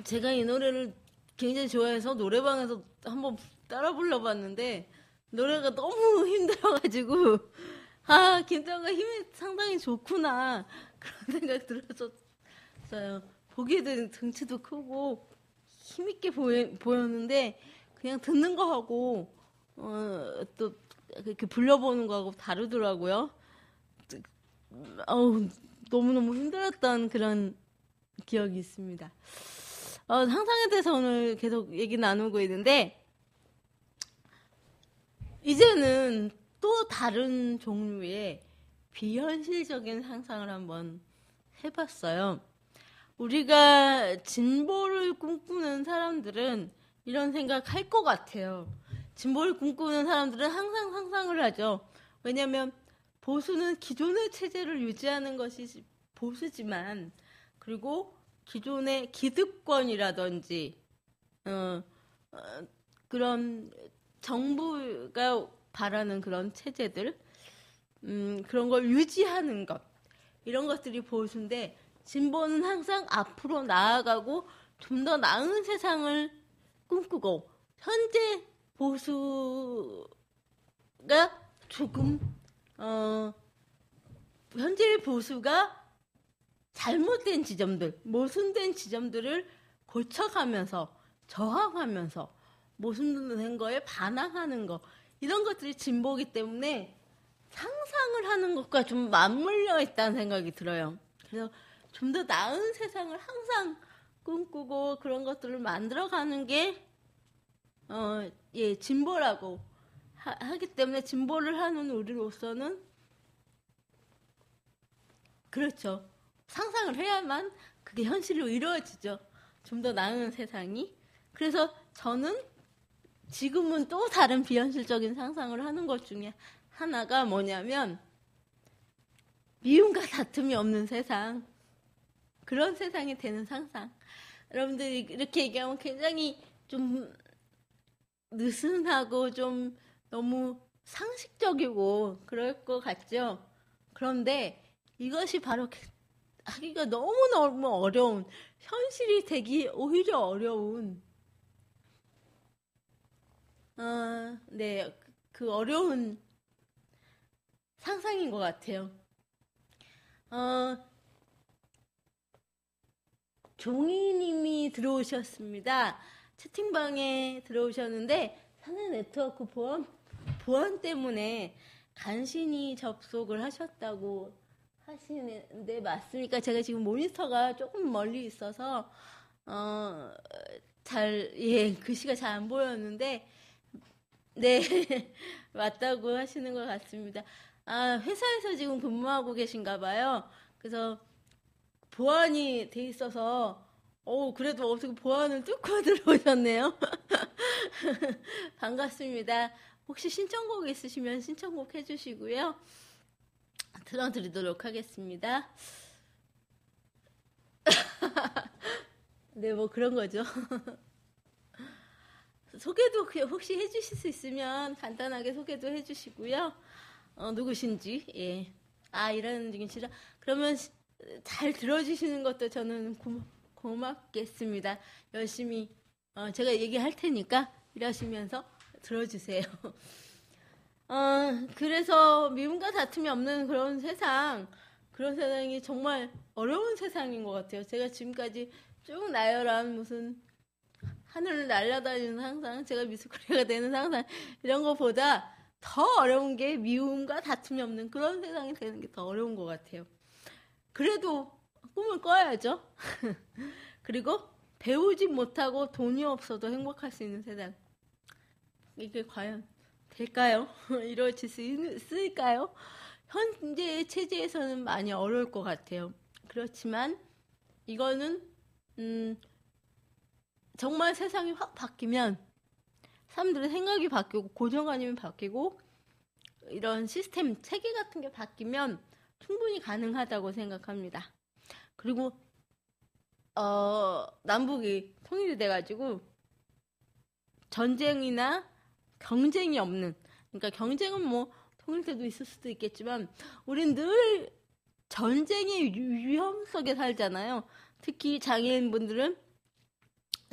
제가 이 노래를 굉장히 좋아해서 노래방에서 한번 따라 불러봤는데 노래가 너무 힘들어가지고 김태원가 힘이 상당히 좋구나 그런 생각 들었었어요. 보기에도 등치도 크고 힘있게 보였는데 그냥 듣는 거하고 또 이렇게 불려보는 거하고 다르더라고요. 너무너무 힘들었던 그런 기억이 있습니다. 상상에 대해서 오늘 계속 얘기 나누고 있는데 이제는 또 다른 종류의 비현실적인 상상을 한번 해봤어요. 우리가 진보를 꿈꾸는 사람들은 이런 생각 할 것 같아요. 진보를 꿈꾸는 사람들은 항상 상상을 하죠. 왜냐하면 보수는 기존의 체제를 유지하는 것이 보수지만 그리고 기존의 기득권이라든지 그런 정부가 바라는 그런 체제들 그런 걸 유지하는 것 이런 것들이 보수인데 진보는 항상 앞으로 나아가고 좀 더 나은 세상을 꿈꾸고 현재 보수가 조금 현재의 보수가 잘못된 지점들, 모순된 지점들을 고쳐가면서 저항하면서 모순된 거에 반항하는 거 이런 것들이 진보이기 때문에 상상을 하는 것과 좀 맞물려 있다는 생각이 들어요. 그래서 좀 더 나은 세상을 항상 꿈꾸고 그런 것들을 만들어가는 게 진보라고 하기 때문에 진보를 하는 우리로서는 그렇죠. 상상을 해야만 그게 현실로 이루어지죠. 좀 더 나은 세상이. 그래서 저는 지금은 또 다른 비현실적인 상상을 하는 것 중에 하나가 뭐냐면 미움과 다툼이 없는 세상. 그런 세상이 되는 상상. 여러분들이 이렇게 얘기하면 굉장히 좀 느슨하고 좀 너무 상식적이고 그럴 것 같죠. 그런데 이것이 바로 하기가 너무너무 어려운, 현실이 되기 오히려 어려운, 그 어려운 상상인 것 같아요. 종이님이 들어오셨습니다. 채팅방에 들어오셨는데 사내 네트워크 보안 때문에 간신히 접속을 하셨다고 하시는데 맞습니까? 제가 지금 모니터가 조금 멀리 있어서 글씨가 잘 안 보였는데 네 맞다고 하시는 것 같습니다. 회사에서 지금 근무하고 계신가 봐요. 그래서 보안이 돼 있어서 그래도 어떻게 보안을 뚫고 들어오셨네요. 반갑습니다. 혹시 신청곡 있으시면 신청곡 해주시고요. 들어드리도록 하겠습니다. 네, 뭐 그런 거죠. 소개도 혹시 해주실 수 있으면 간단하게 소개도 해주시고요. 누구신지, 예. 이런 중이시라. 그러면 잘 들어주시는 것도 저는 고맙겠습니다. 열심히, 제가 얘기할 테니까 이러시면서 들어주세요. 그래서 미움과 다툼이 없는 그런 세상이 정말 어려운 세상인 것 같아요. 제가 지금까지 쭉 나열한 무슨 하늘을 날아다니는 상상, 제가 미스코리아가 되는 상상, 이런 것보다 더 어려운 게 미움과 다툼이 없는 그런 세상이 되는 게 더 어려운 것 같아요. 그래도 꿈을 꿔야죠. 그리고 배우지 못하고 돈이 없어도 행복할 수 있는 세상. 이게 과연 될까요? 이루어질 수 있을까요? 현재의 체제에서는 많이 어려울 것 같아요. 그렇지만 이거는 정말 세상이 확 바뀌면 사람들의 생각이 바뀌고 고정관념이 바뀌고 이런 시스템, 체계 같은 게 바뀌면 충분히 가능하다고 생각합니다. 그리고 남북이 통일이 돼가지고 전쟁이나 경쟁이 없는, 그러니까 경쟁은 뭐 통일 때도 있을 수도 있겠지만 우린 늘 전쟁의 위험 속에 살잖아요. 특히 장애인분들은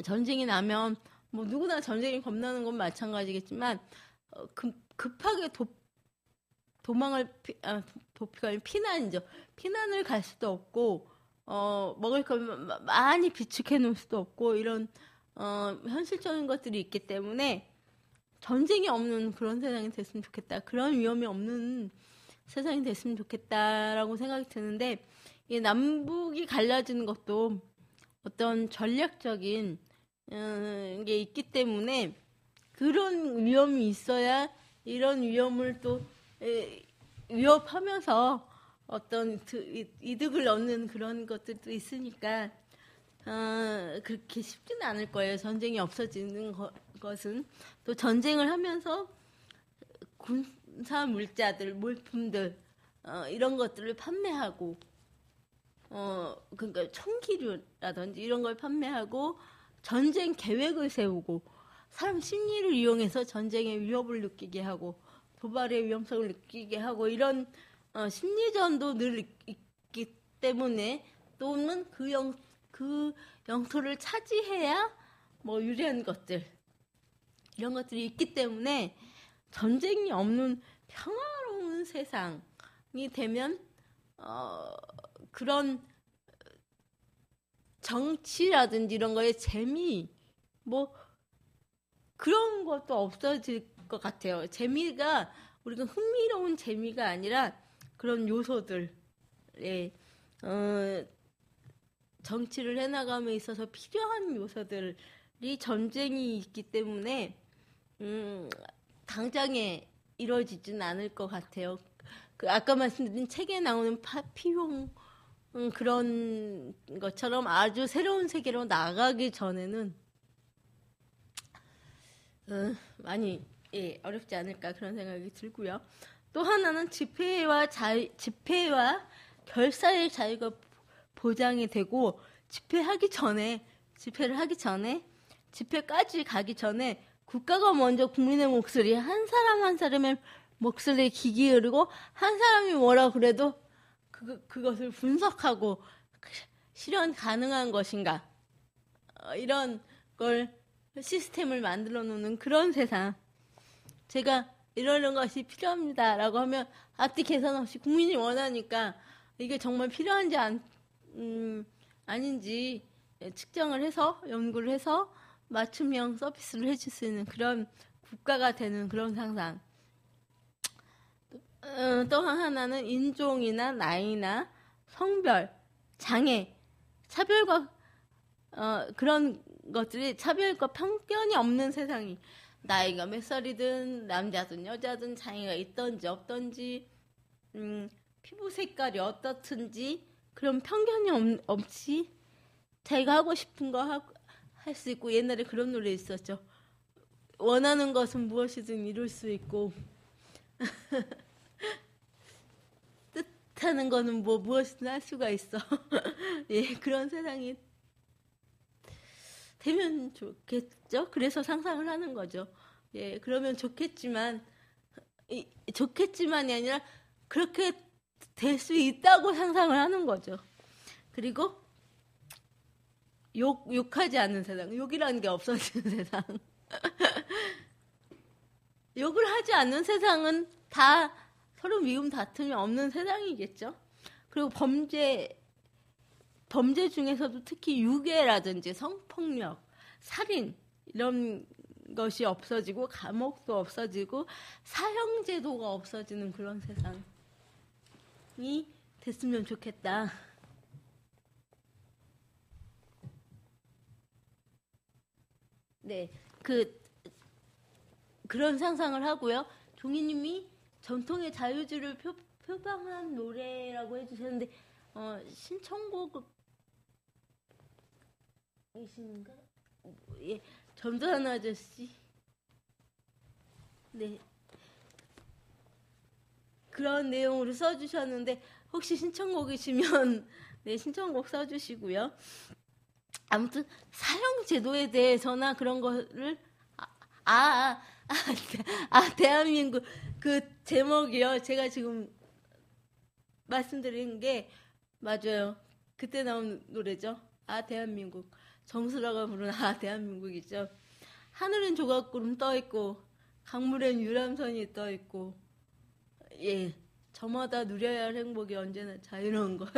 전쟁이 나면 뭐 누구나 전쟁이 겁나는 건 마찬가지겠지만 급하게 피난이죠. 피난을 갈 수도 없고 먹을 걸 많이 비축해 놓을 수도 없고 이런 현실적인 것들이 있기 때문에 전쟁이 없는 그런 세상이 됐으면 좋겠다. 그런 위험이 없는 세상이 됐으면 좋겠다라고 생각이 드는데 이 남북이 갈라지는 것도 어떤 전략적인 게 있기 때문에 그런 위험이 있어야 이런 위험을 또 위협하면서 어떤 이득을 얻는 그런 것들도 있으니까 그렇게 쉽지는 않을 거예요. 전쟁이 없어지는 것은. 또 전쟁을 하면서 군사 물품들 이런 것들을 판매하고 그러니까 총기류라든지 이런 걸 판매하고 전쟁 계획을 세우고 사람 심리를 이용해서 전쟁의 위협을 느끼게 하고 도발의 위험성을 느끼게 하고 이런 심리전도 늘 있기 때문에 또는 그 영토를 차지해야 뭐 유리한 것들 이런 것들이 있기 때문에 전쟁이 없는 평화로운 세상이 되면 그런 정치라든지 이런 거에 재미 뭐 그런 것도 없어질 것 같아요. 재미가 우리가 흥미로운 재미가 아니라 그런 요소들에 정치를 해나감에 있어서 필요한 요소들이 전쟁이 있기 때문에 당장에 이루어지진 않을 것 같아요. 그 아까 말씀드린 책에 나오는 파피용 그런 것처럼 아주 새로운 세계로 나가기 전에는 많이 어렵지 않을까 그런 생각이 들고요. 또 하나는 집회와 결사의 자유가 보장이 되고 집회를 하기 전에 집회까지 가기 전에 국가가 먼저 국민의 목소리 한 사람 한 사람의 목소리에 귀 기울이고 한 사람이 뭐라 그래도 그것을 분석하고 실현 가능한 것인가 이런 걸 시스템을 만들어 놓는 그런 세상. 제가 이러는 것이 필요합니다라고 하면 앞뒤 계산 없이 국민이 원하니까 이게 정말 필요한지 아닌지 측정을 해서 연구를 해서 맞춤형 서비스를 해줄 수 있는 그런 국가가 되는 그런 상상. 또 하나는 인종이나 나이나 성별, 장애, 차별과 그런 것들이 차별과 편견이 없는 세상이 나이가 몇 살이든 남자든 여자든 장애가 있든지 없든지 피부 색깔이 어떻든지 그런 편견이 없이 자기가 하고 싶은 거 할 수 있고 옛날에 그런 노래 있었죠. 원하는 것은 무엇이든 이룰 수 있고 뜻하는 거는 무엇이든 할 수가 있어. 예, 그런 세상이 되면 좋겠죠. 그래서 상상을 하는 거죠. 예, 그러면 좋겠지만이 아니라 그렇게 될 수 있다고 상상을 하는 거죠. 그리고 욕하지 않는 세상, 욕이라는 게 없어지는 세상. 욕을 하지 않는 세상은 다 서로 미움 다툼이 없는 세상이겠죠. 그리고 범죄 중에서도 특히 유괴라든지 성폭력, 살인 이런 것이 없어지고 감옥도 없어지고 사형제도가 없어지는 그런 세상이 됐으면 좋겠다. 네, 그런 상상을 하고요. 종이님이 전통의 자유주의를 표방한 노래라고 해주셨는데 신청곡이신가? 예, 전두환 아저씨. 네, 그런 내용으로 써주셨는데 혹시 신청곡이시면 네, 신청곡 써주시고요. 아무튼 사형 제도에 대해서나 그런 거를 대한민국 그 제목이요. 제가 지금 말씀드린 게 맞아요. 그때 나온 노래죠. 대한민국. 정수라가 부른 대한민국이죠. 하늘엔 조각구름 떠있고 강물엔 유람선이 떠있고 예, 저마다 누려야 할 행복이 언제나 자유로운 것.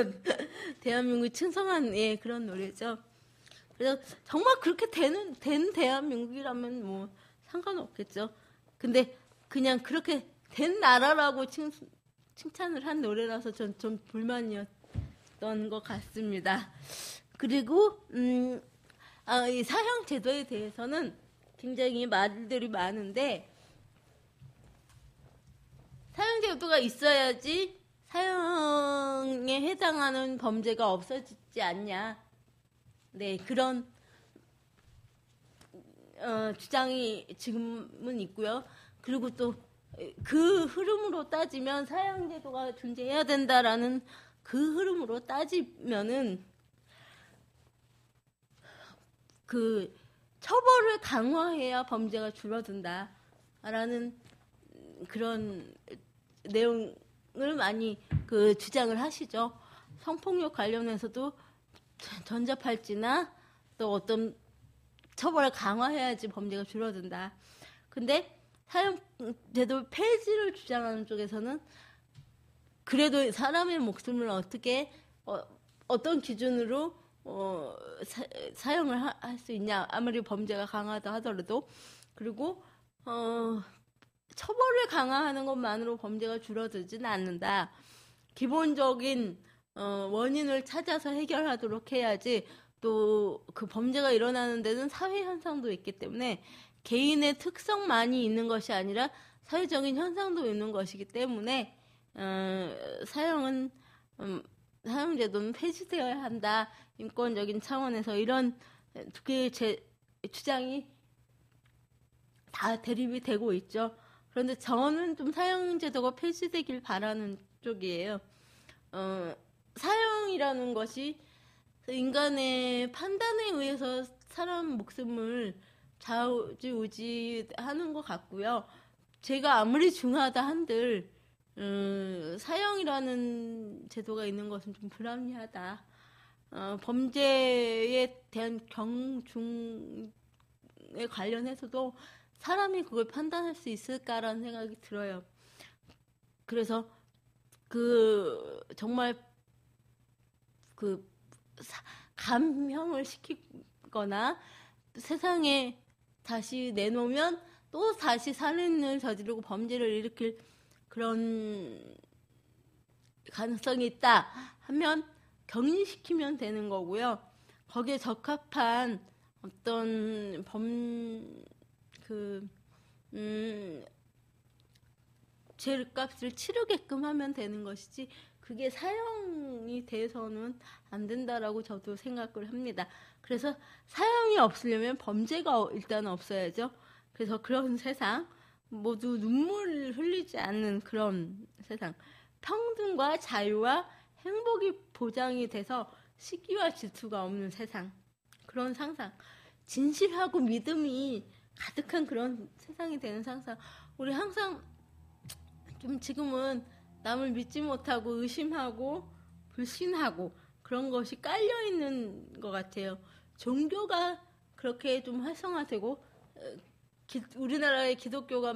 대한민국 충성한 예, 그런 노래죠. 그래서 정말 그렇게 된 대한민국이라면 뭐 상관없겠죠. 근데 그냥 그렇게 된 나라라고 칭찬을 한 노래라서 전 좀 불만이었던 것 같습니다. 그리고 이 사형 제도에 대해서는 굉장히 말들이 많은데 사형 제도가 있어야지 사형에 해당하는 범죄가 없어지지 않냐. 네, 그런 주장이 지금은 있고요. 그리고 또 그 흐름으로 따지면 사형 제도가 존재해야 된다라는 그 흐름으로 따지면은 그 처벌을 강화해야 범죄가 줄어든다라는 그런 내용을 많이 그 주장을 하시죠. 성폭력 관련해서도 전자팔찌나 또 어떤 처벌을 강화해야지 범죄가 줄어든다. 근데 사형제도 폐지를 주장하는 쪽에서는 그래도 사람의 목숨을 어떻게 어떤 기준으로 사형을 할 수 있냐. 아무리 범죄가 강하다 하더라도. 그리고 처벌을 강화하는 것만으로 범죄가 줄어들지는 않는다. 기본적인 원인을 찾아서 해결하도록 해야지. 또 그 범죄가 일어나는 데는 사회 현상도 있기 때문에 개인의 특성만이 있는 것이 아니라 사회적인 현상도 있는 것이기 때문에 사형제도는 폐지되어야 한다. 인권적인 차원에서 이런 두 개의 주장이 다 대립이 되고 있죠. 그런데 저는 좀 사형제도가 폐지되길 바라는 쪽이에요. 사형이라는 것이 인간의 판단에 의해서 사람 목숨을 좌지우지하는 것 같고요. 제가 아무리 중하다 한들 사형이라는 제도가 있는 것은 좀 불합리하다. 범죄에 대한 경중에 관련해서도 사람이 그걸 판단할 수 있을까라는 생각이 들어요. 그래서 정말 감형을 시키거나 세상에 다시 내놓으면 또 다시 살인을 저지르고 범죄를 일으킬 그런 가능성이 있다 하면 격리시키면 되는 거고요. 거기에 적합한 어떤 죄값을 치르게끔 하면 되는 것이지 그게 사형이 돼서는 안 된다라고 저도 생각을 합니다. 그래서 사형이 없으려면 범죄가 일단 없어야죠. 그래서 그런 세상, 모두 눈물을 흘리지 않는 그런 세상, 평등과 자유와 행복이 보장이 돼서 시기와 질투가 없는 세상, 그런 상상, 진실하고 믿음이 가득한 그런 세상이 되는 상상. 우리 항상 좀 지금은 남을 믿지 못하고 의심하고 불신하고 그런 것이 깔려있는 것 같아요. 종교가 그렇게 좀 활성화되고 우리나라의 기독교가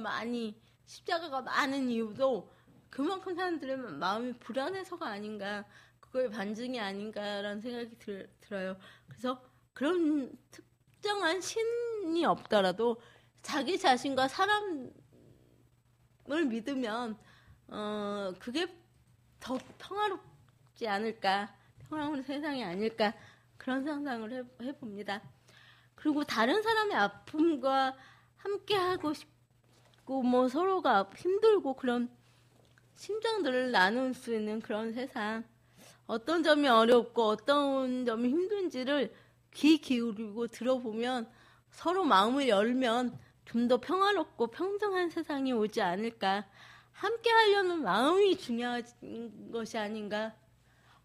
십자가가 많은 이유도 그만큼 사람들의 마음이 불안해서가 아닌가, 그거의 반증이 아닌가라는 생각이 들어요. 그래서 그런 특정한 신이 없더라도 자기 자신과 사람을 믿으면 그게 더 평화롭지 않을까, 평화로운 세상이 아닐까, 그런 상상을 해봅니다. 그리고 다른 사람의 아픔과 함께하고 싶고, 서로가 힘들고 그런 심정들을 나눌 수 있는 그런 세상, 어떤 점이 어렵고 어떤 점이 힘든지를 귀 기울이고 들어보면 서로 마음을 열면 좀 더 평화롭고 평등한 세상이 오지 않을까. 함께 하려는 마음이 중요한 것이 아닌가.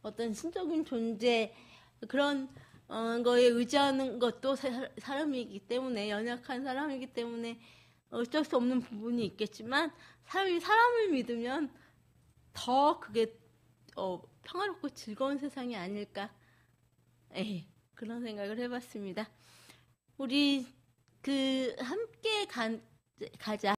어떤 신적인 존재, 그런 거에 의지하는 것도 사람이기 때문에, 연약한 사람이기 때문에 어쩔 수 없는 부분이 있겠지만, 사람을 믿으면 더 그게 평화롭고 즐거운 세상이 아닐까. 그런 생각을 해봤습니다. 우리 함께 가자.